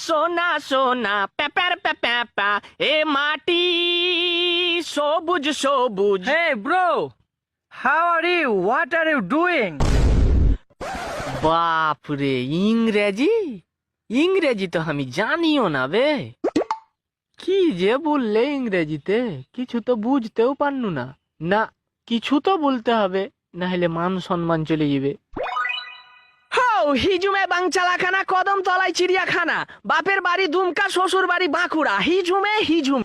সোনা সোনা Papert papa এ মাটি সবুজ সবুজ। Hey bro, how are you? What are you doing? বাপরে, ইংরেজি ইংরেজি তো আমি জানিও না বে। কি যে বললে ইংরেজিতে, কিছু তো বুঝতেও পারনু না। না, কিছু তো বলতে হবে, না হলে মান সম্মান চলে যাবে। হও হিজুমে বাংচালাখানা, কদম তলায় চিড়িয়াখানা, বাপের বাড়ি দুমকা, শ্বশুর বাড়ি বাঁকুড়া, হিজুমে হিজুম।